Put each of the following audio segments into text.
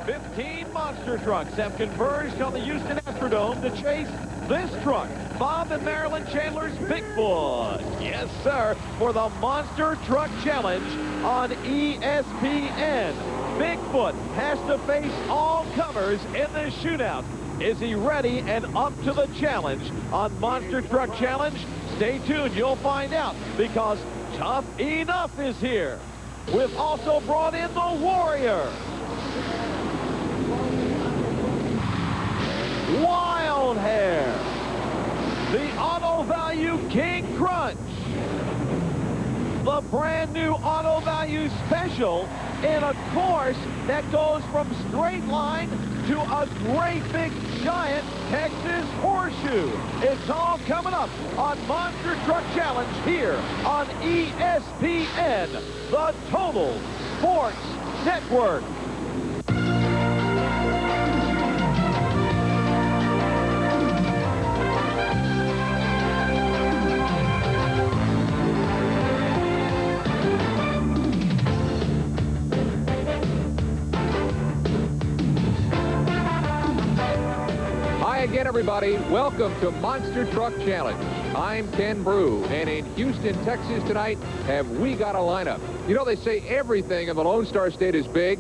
15 monster trucks have converged on the Houston Astrodome to chase this truck, Bob and Marilyn Chandler's Bigfoot. Yes, sir, for the Monster Truck Challenge on ESPN. Bigfoot has to face all comers in this shootout. Is he ready and up to the challenge on Monster Truck Challenge? Stay tuned, you'll find out, because Tough Enough is here. We've also brought in the Warrior. Wild Hair. The Auto Value King Crunch. The brand new Auto Value Special in a course that goes from straight line to a great big giant Texas horseshoe. It's all coming up on Monster Truck Challenge here on ESPN, the Total Sports Network. Again, everybody, welcome to Monster Truck Challenge. I'm Ken Brew, and in Houston, Texas tonight, have we got a lineup. You know, they say everything in the Lone Star State is big.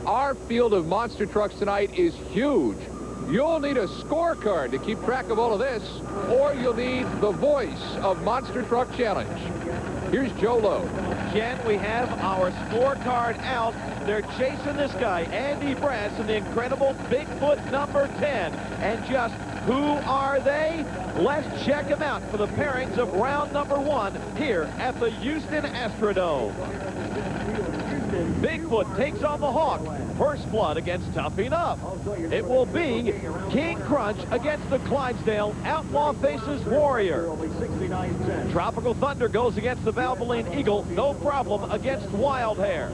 Our field of monster trucks tonight is huge. You'll need a scorecard to keep track of all of this, or you'll need the voice of Monster Truck Challenge. Here's Joe Lowe. Ken, we have our scorecard out. They're chasing this guy, Andy Brass, in the incredible Bigfoot number 10. And just who are they? Let's check them out for the pairings of round number 1 here at the Houston Astrodome. Bigfoot takes on the Hawk. First Blood against Tough Enough. It will be King Crunch against the Clydesdale. Outlaw faces Warrior. Tropical Thunder goes against the Valvoline Eagle. No problem against Wild Hair.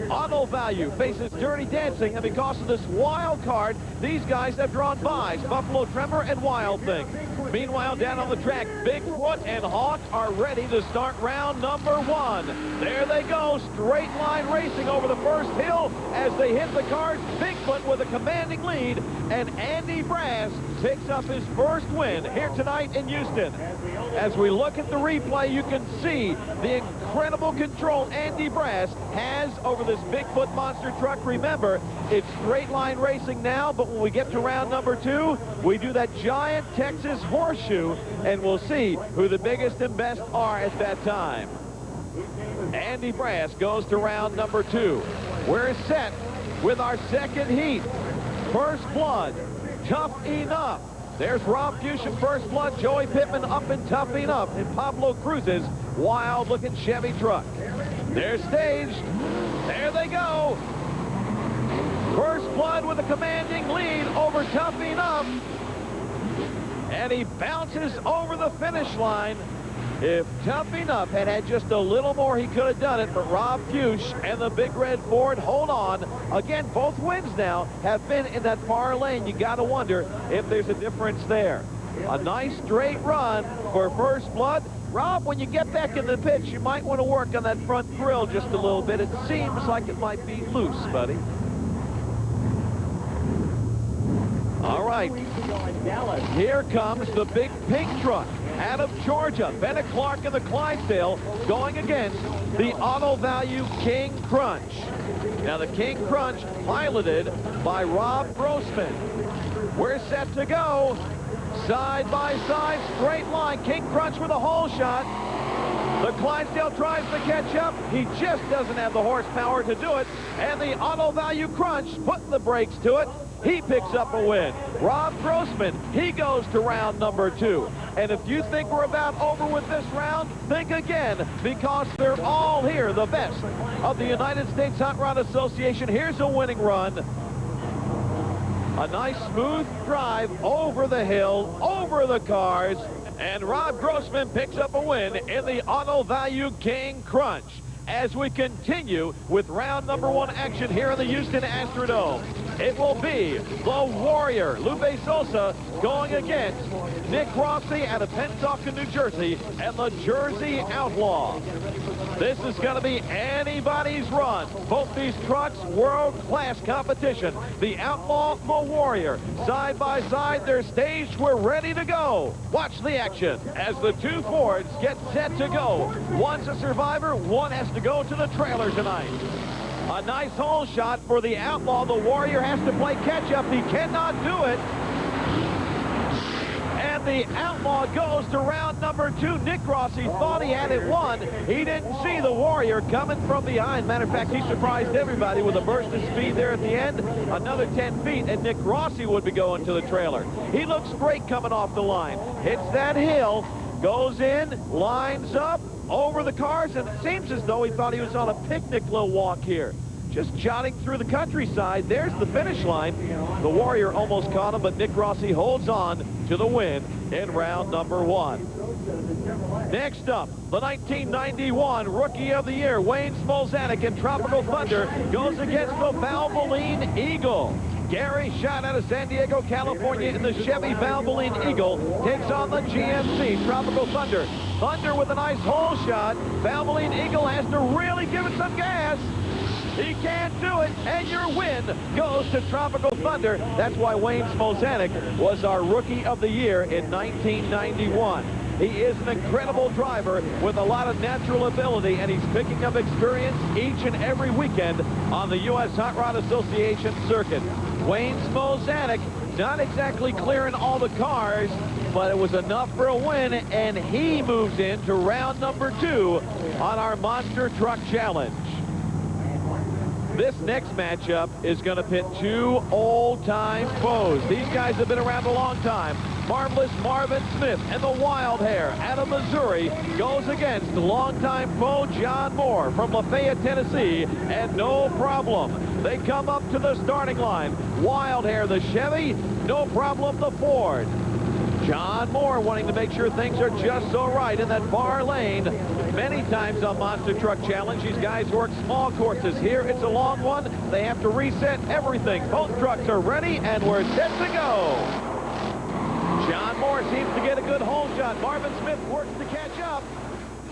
Auto Value faces Dirty Dancing, and because of this wild card, these guys have drawn buys, Buffalo Tremor and Wild Thing. Meanwhile, down on the track, Bigfoot and Hawk are ready to start round number 1. There they go, straight line racing over the first hill as they hit the cars. Bigfoot with a commanding lead, and Andy Brass picks up his first win here tonight in Houston. As we look at the replay, you can see the incredible control Andy Brass has over this Bigfoot monster truck. Remember, it's straight line racing now, but when we get to round number 2, we do that giant Texas horseshoe, and we'll see who the biggest and best are at that time. Andy Brass goes to round number 2. We're set with our second heat. First Blood, Tough Enough. There's Rob Fuchs, First Blood, Joey Pittman up in Tough Enough, and Pablo Cruz's wild-looking Chevy truck. They're staged. There they go. First Blood with a commanding lead over Tough Enough. And he bounces over the finish line. If Tough Enough had had just a little more, he could have done it, but Rob Fuchs and the Big Red Ford hold on. Again, both wins now have been in that far lane. You got to wonder if there's a difference there. A nice straight run for First Blood. Rob, when you get back in the pits, you might want to work on that front grille just a little bit. It seems like it might be loose, buddy. All right, here comes the big pink truck out of Georgia. Bennett Clark and the Clydesdale going against the Auto Value King Crunch. Now the King Crunch piloted by Rob Grossman. We're set to go. Side by side, straight line. King Crunch with a hole shot. The Clydesdale tries to catch up. He just doesn't have the horsepower to do it. And the Auto Value Crunch putting the brakes to it. He picks up a win. Rob Grossman, he goes to round number 2. And if you think we're about over with this round, think again, because they're all here, the best of the United States Hot Rod Association. Here's a winning run. A nice smooth drive over the hill, over the cars, and Rob Grossman picks up a win in the Auto Value King Crunch. As we continue with round number 1 action here in the Houston Astrodome, it will be the Warrior, Lupe Sosa, going against Nick Rossi out of Pennsauken, New Jersey, and the Jersey Outlaw. This is going to be anybody's run. Both these trucks, world-class competition. The Outlaw, the Warrior. Side by side, they're staged. We're ready to go. Watch the action as the two Fords get set to go. One's a survivor. One has to go to the trailer tonight. A nice hole shot for the Outlaw. The Warrior has to play catch-up. He cannot do it. And the Outlaw goes to round number 2. Nick Rossi thought he had it won. He didn't see the Warrior coming from behind. Matter of fact, he surprised everybody with a burst of speed there at the end. Another 10 feet, and Nick Rossi would be going to the trailer. He looks great coming off the line. Hits that hill, goes in, lines up, over the cars, and it seems as though he thought he was on a picnic little walk here. Just jotting through the countryside. There's the finish line. The Warrior almost caught him, but Nick Rossi holds on to the win in round number 1. Next up, the 1991 Rookie of the Year, Wayne Smolzanek in Tropical Thunder, goes against the Valvoline Eagle. Gary, shot out of San Diego, California in the Chevy Valvoline Eagle, takes on the GMC Tropical Thunder. Thunder with a nice hole shot. Valvoline Eagle has to really give it some gas. He can't do it, and your win goes to Tropical Thunder. That's why Wayne Smolzanek was our Rookie of the Year in 1991. He is an incredible driver with a lot of natural ability, and he's picking up experience each and every weekend on the U.S. Hot Rod Association circuit. Wayne Smolzanek not exactly clearing all the cars, but it was enough for a win, and he moves into round number 2 on our Monster Truck Challenge. This next matchup is going to pit two old-time foes. These guys have been around a long time. Marvelous Marvin Smith and the Wild Hair out of Missouri goes against the longtime foe John Moore from Lafayette, Tennessee, and no problem. They come up to the starting line. Wild Hair, the Chevy, no problem, the Ford. John Moore wanting to make sure things are just so right in that far lane. Many times on Monster Truck Challenge, these guys work small courses. Here, it's a long one. They have to reset everything. Both trucks are ready, and we're set to go. John Moore seems to get a good hole shot. Marvin Smith works to catch up.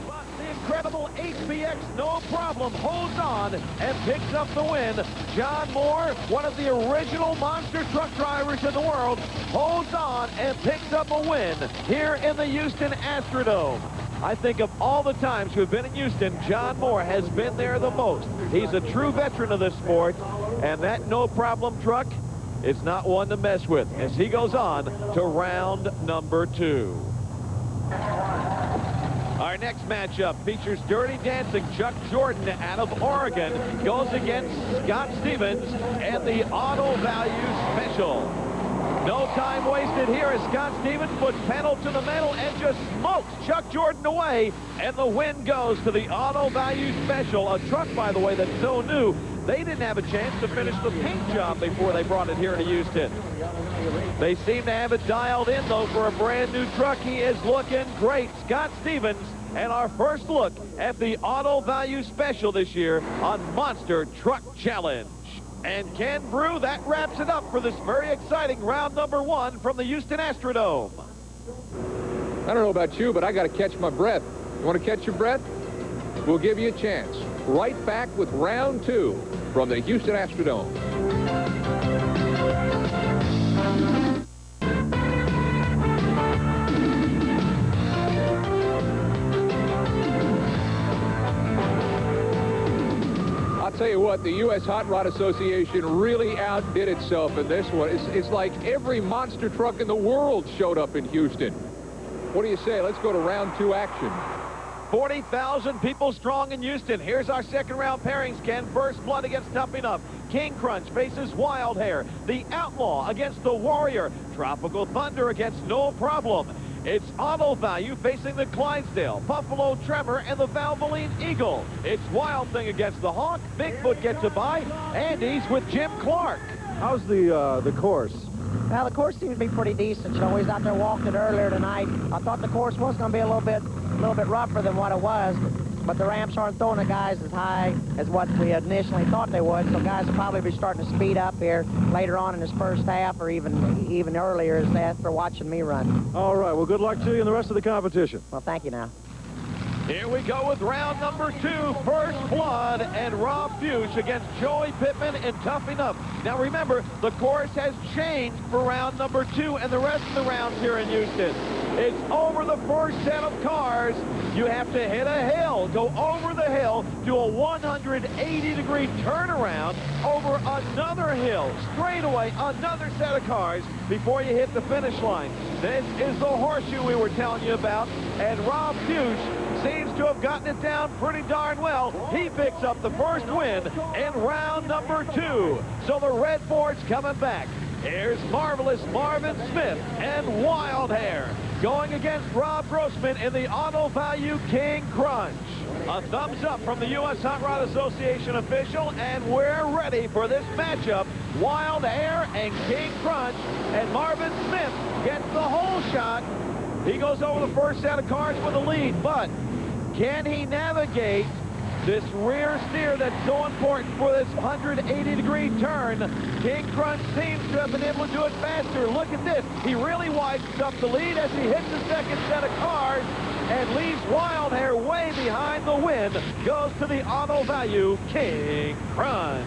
But the incredible HBX, no problem, holds on and picks up the win. John Moore, one of the original monster truck drivers in the world, holds on and picks up a win here in the Houston Astrodome. I think of all the times we've been in Houston, John Moore has been there the most. He's a true veteran of this sport, and that no-problem truck is not one to mess with as he goes on to round number 2. Our next matchup features Dirty Dancing Chuck Jordan out of Oregon, goes against Scott Stevens and the Auto Value Special. No time wasted here as Scott Stevens puts pedal to the metal and just smokes Chuck Jordan away, and the win goes to the Auto Value Special, a truck, by the way, that's so new, they didn't have a chance to finish the paint job before they brought it here to Houston. They seem to have it dialed in, though, for a brand new truck. He is looking great. Scott Stevens, and our first look at the Auto Value Special this year on Monster Truck Challenge. And Ken Brew, that wraps it up for this very exciting round number 1 from the Houston Astrodome. I don't know about you, but I got to catch my breath. You want to catch your breath? We'll give you a chance. Right back with round 2 from the Houston Astrodome. I'll tell you what, the U.S. Hot Rod Association really outdid itself in this one. It's like every monster truck in the world showed up in Houston. What do you say? Let's go to round 2 action. 40,000 people strong in Houston. Here's our second round pairings, Ken. First Blood against Tough Enough. King Crunch faces Wild Hair. The Outlaw against the Warrior. Tropical Thunder against No Problem. It's Auto Value facing the Clydesdale, Buffalo Tremor, and the Valvoline Eagle. It's Wild Thing against the Hawk. Bigfoot gets a bye. Andy's with Jim Clark. How's the course? Well, the course seems to be pretty decent. You know, we was out there walking it earlier tonight. I thought the course was going to be a little bit rougher than what it was, but the ramps aren't throwing the guys as high as what we had initially thought they would. So guys will probably be starting to speed up here later on in this first half, or even earlier as after watching me run. All right. Well, good luck to you in the rest of the competition. Well, thank you now. Here we go with round number 2, First Blood, and Rob Fuchs against Joey Pittman and Tough Enough. Now remember, the course has changed for round number 2 and the rest of the rounds here in Houston. It's over the first set of cars. You have to hit a hill, go over the hill, do a 180-degree turnaround over another hill, straightaway, another set of cars before you hit the finish line. This is the horseshoe we were telling you about, and Rob Fuchs seems to have gotten it down pretty darn well. He picks up the first win in round number 2. So the red board's coming back. Here's Marvelous Marvin Smith and Wild Hair going against Rob Grossman in the Auto Value King Crunch. A thumbs up from the U.S. Hot Rod Association official, and we're ready for this matchup. Wild Hair and King Crunch, and Marvin Smith gets the whole shot. He goes over the first set of cars with a lead, but can he navigate this rear steer that's so important for this 180-degree turn? King Crunch seems to have been able to do it faster. Look at this. He really widens up the lead as he hits the second set of cars and leaves Wild Hair way behind. The win goes to the Auto Value King Crunch.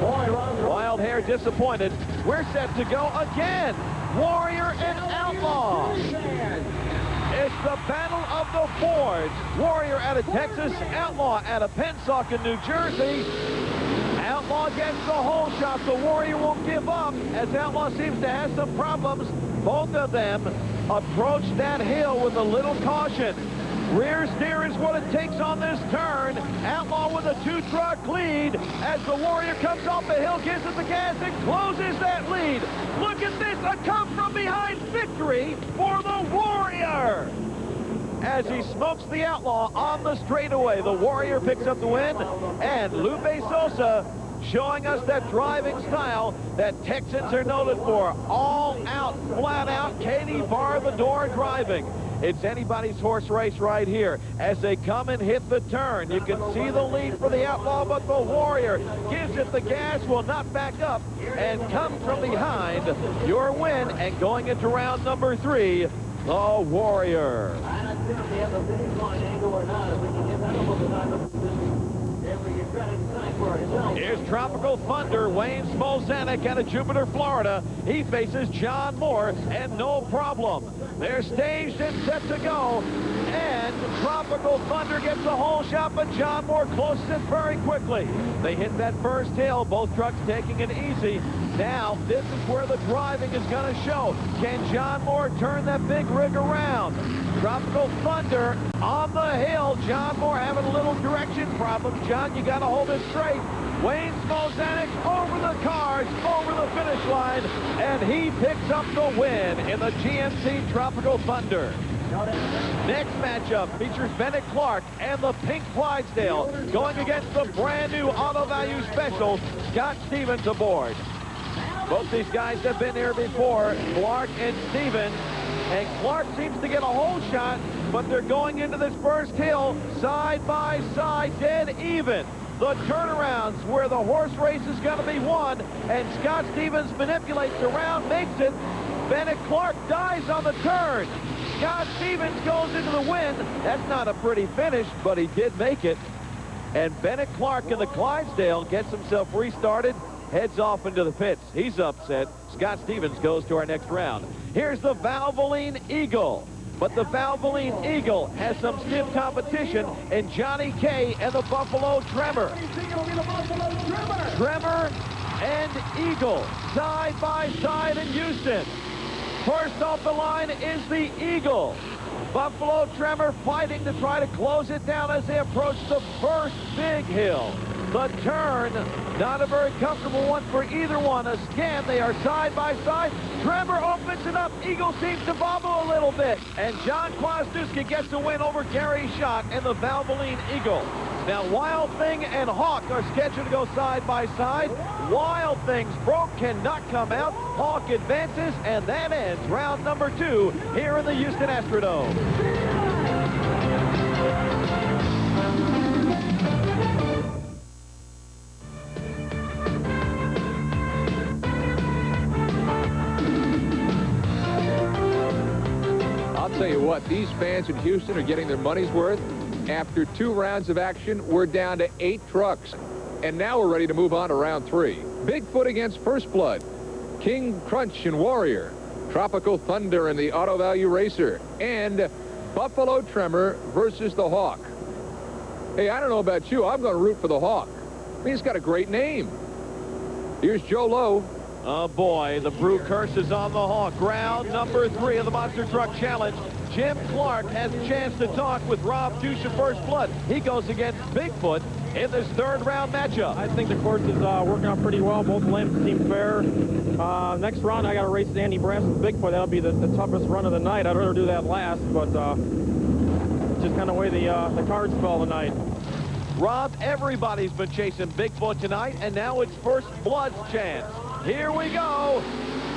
Wild Hair disappointed. We're set to go again. Warrior and Outlaw. It's the battle of the Fords. Warrior out of Texas, Outlaw out of Pennsauken, New Jersey. Outlaw gets the whole shot. The Warrior won't give up as Outlaw seems to have some problems. Both of them approach that hill with a little caution. Rear steer is what it takes on this turn. Outlaw with a 2-truck lead as the Warrior comes off the hill, gives it the gas, and closes that lead. Look at this, a come-from-behind victory for the Warrior. As he smokes the Outlaw on the straightaway, the Warrior picks up the win, and Lupe Sosa showing us that driving style that Texans are noted for. All out, flat out, Katie bar the door driving. It's anybody's horse race right here. As they come and hit the turn, you can see the lead for the Outlaw, but the Warrior gives it the gas, will not back up, and comes from behind. Your win, and going into round number 3, the Warrior. Here's Tropical Thunder, Wayne Smolzanek out of Jupiter, Florida. He faces John Moore, and no problem. They're staged and set to go, and Tropical Thunder gets the whole shot, but John Moore closes it very quickly. They hit that first hill, both trucks taking it easy. Now, this is where the driving is going to show. Can John Moore turn that big rig around? Tropical Thunder on the hill. John Moore having a little direction problem. John, you got to hold it straight. Wayne Smolzanek over the cars, over the finish line, and he picks up the win in the GMC Tropical Thunder. Next matchup features Bennett Clark and the Pink Clydesdale going against the brand new Auto Value Special, Scott Stevens aboard. Both these guys have been here before, Clark and Stevens, and Clark seems to get a whole shot, but they're going into this first hill side by side, dead even. The turnarounds where the horse race is going to be won, and Scott Stevens manipulates around, makes it. Bennett Clark dies on the turn. Scott Stevens goes into the win. That's not a pretty finish, but he did make it. And Bennett Clark in the Clydesdale gets himself restarted, heads off into the pits. He's upset. Scott Stevens goes to our next round. Here's the Valvoline Eagle. But the Valvoline Eagle has some stiff competition in Johnny K and the Buffalo Tremor. Tremor and Eagle side by side in Houston. First off the line is the Eagle. Buffalo Tremor fighting to try to close it down as they approach the first big hill. The turn, not a very comfortable one for either one. Again, they are side by side. Tremor opens it up. Eagle seems to bobble a little bit. And John Kwasniewski gets a win over Gary Schott and the Valvoline Eagle. Now, Wild Thing and Hawk are scheduled to go side by side. Wild Thing's broke, cannot come out. Hawk advances, and that ends round number 2 here in the Houston Astrodome. tell you what, these fans in Houston are getting their money's worth. After 2 rounds of action, we're down to 8 trucks. And now we're ready to move on to round 3. Bigfoot against First Blood, King Crunch and Warrior, Tropical Thunder and the Auto Value Racer, and Buffalo Tremor versus the Hawk. Hey, I don't know about you, I'm going to root for the Hawk. I mean, he's got a great name. Here's Joe Lowe. Oh boy, the brew curse is on the Hawk. Round number 3 of the Monster Truck Challenge. Jim Clark has a chance to talk with Rob Douche of First Blood. He goes against Bigfoot in this 3rd round matchup. I think the course is working out pretty well. Both lanes seem fair. Next round, I got to race Andy Brass with Bigfoot. That'll be the toughest run of the night. I'd rather do that last, but just kind of way the cards fell tonight. Rob, everybody's been chasing Bigfoot tonight, and now it's First Blood's chance. Here we go.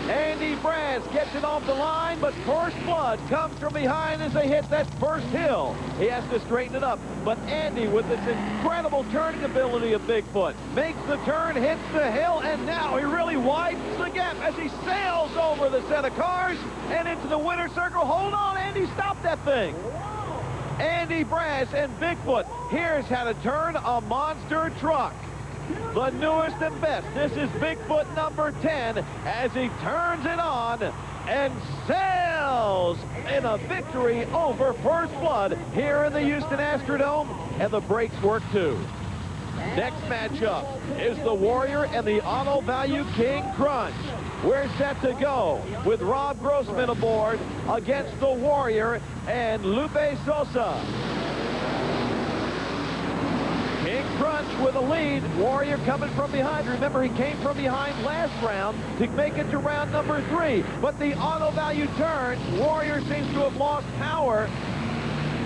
Andy Brass gets it off the line, but First Blood comes from behind as they hit that first hill. He has to straighten it up, but Andy, with this incredible turning ability of Bigfoot, makes the turn, hits the hill, and now he really widens the gap as he sails over the set of cars and into the winner's circle. Hold on, Andy, stop that thing. Andy Brass and Bigfoot, here's how to turn a monster truck. The newest and best. This is Bigfoot number 10 as he turns it on and sails in a victory over First Blood here in the Houston Astrodome, and the brakes work too. Next matchup is the Warrior and the Auto Value King Crunch. We're set to go with Rob Grossman aboard against the Warrior and Lupe Sosa. King Crunch with a lead. Warrior coming from behind. Remember, he came from behind last round to make it to round number 3. But the Auto Value turn, Warrior seems to have lost power.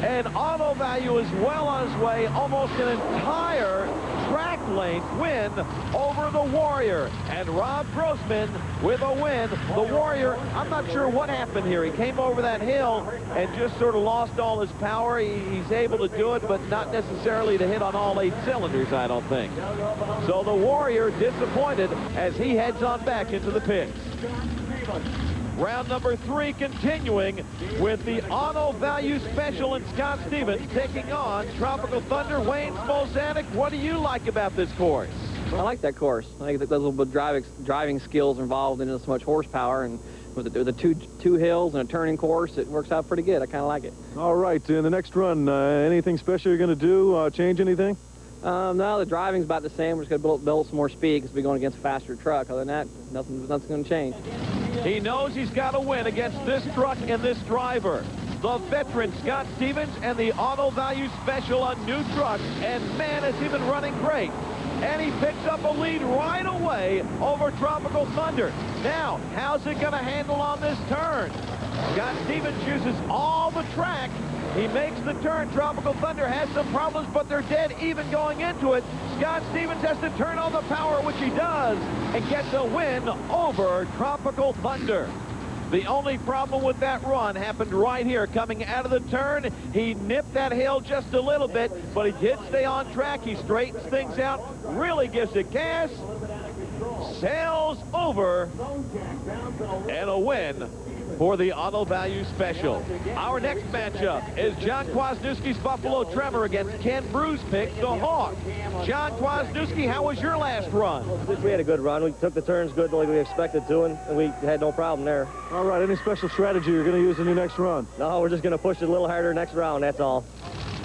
And Auto Value is well on his way, almost an entire track length win over the Warrior. And Rob Grossman with a win. The Warrior, I'm not sure what happened here. He came over that hill and just sort of lost all his power. He's able to do it, but not necessarily to hit on all 8 cylinders, I don't think. So the Warrior disappointed as he heads on back into the pits. Round number 3 continuing with the Auto Value Special and Scott Stevens taking on Tropical Thunder. Wayne Smolzanek, what do you like about this course? I like that course. I think that there's a little bit of driving skills involved in it, so much horsepower, and with the two hills and a turning course, it works out pretty good. I kind of like it. All right, in the next run, anything special you're going to do? Change anything? No, the driving's about the same. We're just going to build some more speed because we're going against a faster truck. Other than that, nothing's going to change. He knows he's got to win against this truck and this driver. The veteran Scott Stevens and the Auto Value Special, a new truck, and man, has he been running great. And he picks up a lead right away over Tropical Thunder. Now, how's it going to handle on this turn? Scott Stevens uses all the track. He makes the turn. Tropical Thunder has some problems, but they're dead even going into it. Scott Stevens has to turn on the power, which he does, and gets a win over Tropical Thunder. The only problem with that run happened right here. Coming out of the turn, he nipped that hill just a little bit, but he did stay on track. He straightens things out, really gives it gas, sails over, and a win for the Auto Value Special. Our next matchup is John Kwasniewski's Buffalo Tremor against Ken Brew's pick, the Hawk. John Kwasniewski, how was your last run? We had a good run. We took the turns good like we expected to, and we had no problem there. All right, any special strategy you're going to use in your next run? No, we're just going to push it a little harder next round, that's all.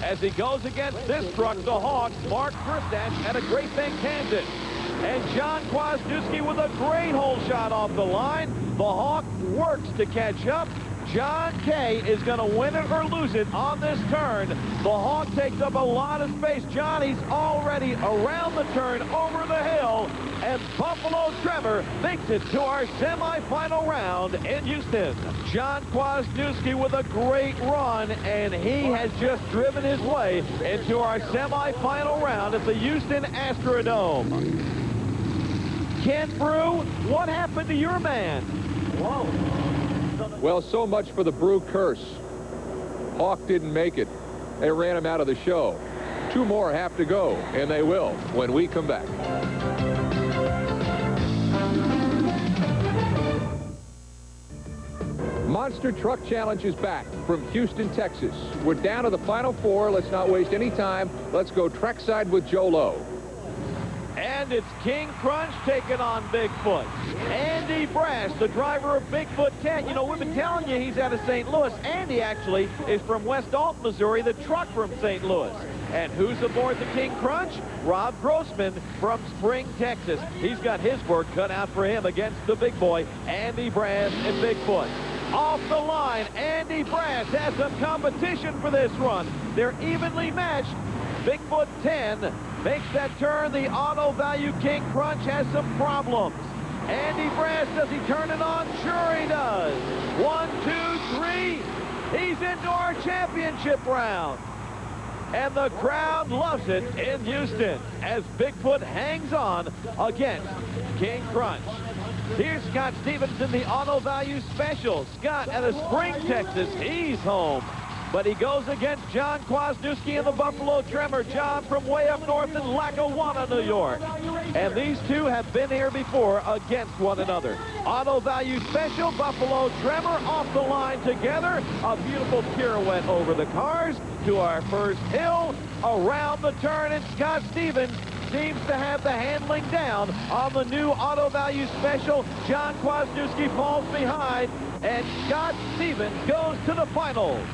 As he goes against this truck, the Hawk, Mark Kristash at a Great Bend, Kansas. And John Kwasniewski with a great hole shot off the line. The Hawk works to catch up. John K. is going to win it or lose it on this turn. The Hawk takes up a lot of space. Johnny's already around the turn, over the hill, and Buffalo Tremor makes it to our semifinal round in Houston. John Kwasniewski with a great run, and he has just driven his way into our semifinal round at the Houston Astrodome. Ken Brew, what happened to your man? Whoa. Well, so much for the Brew curse. Hawk didn't make it. They ran him out of the show. 2 more have to go, and they will when we come back. Monster Truck Challenge is back from Houston, Texas. We're down to the final four. Let's not waste any time. Let's go trackside with Joe Lowe. And it's King Crunch taking on Bigfoot. Andy Brass, the driver of Bigfoot 10. You know, we've been telling you he's out of St. Louis. Andy actually is from West Alton, Missouri, the truck from St. Louis. And who's aboard the King Crunch? Rob Grossman from Spring, Texas. He's got his work cut out for him against the big boy, Andy Brass and Bigfoot. Off the line, Andy Brass has some competition for this run. They're evenly matched. Bigfoot 10 makes that turn. The auto value King Crunch has some problems. Andy Brass, does he turn it on? Sure he does. 1, 2, 3. He's into our championship round. And the crowd loves it in Houston as Bigfoot hangs on against King Crunch. Here's Scott Stevens in the auto value special. Scott out of Spring, Texas. He's home. But he goes against John Kwasniewski in the Buffalo Tremor. John from way up north in Lackawanna, New York. And these two have been here before against one another. Auto value special, Buffalo Tremor off the line together. A beautiful pirouette over the cars to our first hill, around the turn, and Scott Stevens seems to have the handling down on the new auto value special. John Kwasniewski falls behind, and Scott Stevens goes to the finals.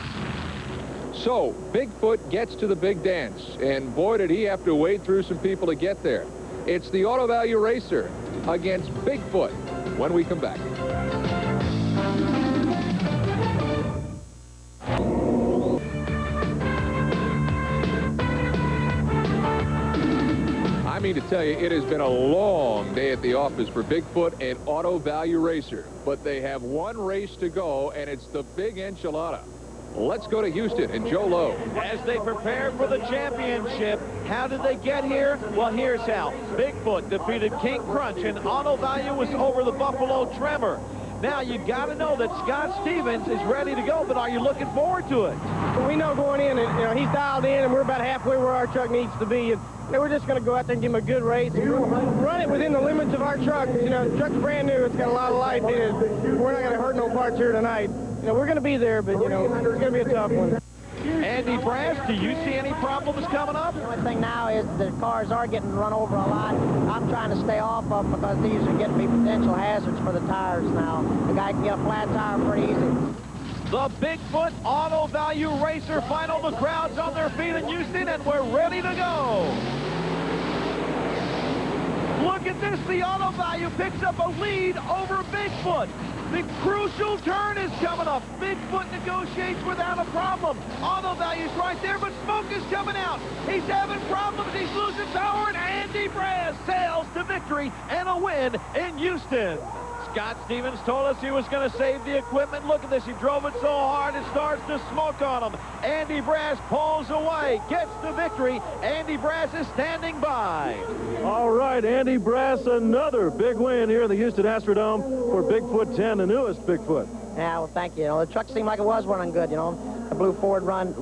So, Bigfoot gets to the big dance, and boy, did he have to wade through some people to get there. It's the Auto Value Racer against Bigfoot when we come back. I mean to tell you, it has been a long day at the office for Bigfoot and Auto Value Racer, but they have one race to go, and it's the big enchilada. Let's go to Houston and Joe Lowe. As they prepare for the championship, how did they get here? Well, here's how. Bigfoot defeated King Crunch, and auto value was over the Buffalo Tremor. Now, you got to know that Scott Stevens is ready to go, but are you looking forward to it? We know going in, and he's dialed in, and we're about halfway where our truck needs to be. And we're just going to go out there and give him a good race. Run it within the limits of our truck. You know, the truck's brand new. It's got a lot of life in it. We're not going to hurt no parts here tonight. You know, we're going to be there, but, you know, it's going to be a tough one. Andy Brass, do you see any problems coming up? The only thing now is the cars are getting run over a lot. I'm trying to stay off of them because these are getting to be potential hazards for the tires now. The guy can get a flat tire pretty easy. The Bigfoot Auto Value Racer final. The crowd's on their feet in Houston, and we're ready to go. Look at this. The Auto Value picks up a lead over Bigfoot. The crucial turn is coming up. Bigfoot negotiates without a problem. Auto Value's right there, but smoke is coming out. He's having problems. He's losing power, and Andy Brass sails to victory and a win in Houston. Scott Stevens told us he was going to save the equipment. Look at this. He drove it so hard it starts to smoke on him. Andy Brass pulls away, gets the victory. Andy Brass is standing by. All right, Andy Brass, another big win here in the Houston Astrodome for Bigfoot 10, the newest Bigfoot. Yeah, well, thank you. You know, the truck seemed like it was running good, you know. The Blue Ford run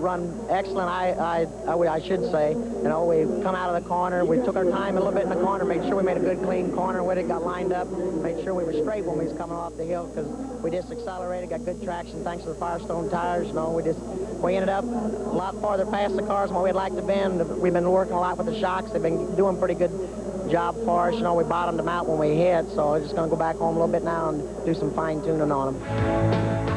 excellent, I should say. You know, we come out of the corner. We took our time a little bit in the corner, made sure we made a good, clean corner with it, got lined up, made sure we were straight when we was coming off the hill because we just accelerated, got good traction thanks to the Firestone tires. You know, we ended up a lot farther past the cars than we'd like to have been. We've been working a lot with the shocks. They've been doing pretty good job for us. You know, we bottomed them out when we hit, so we're just going to go back home a little bit now and do some fine-tuning on them.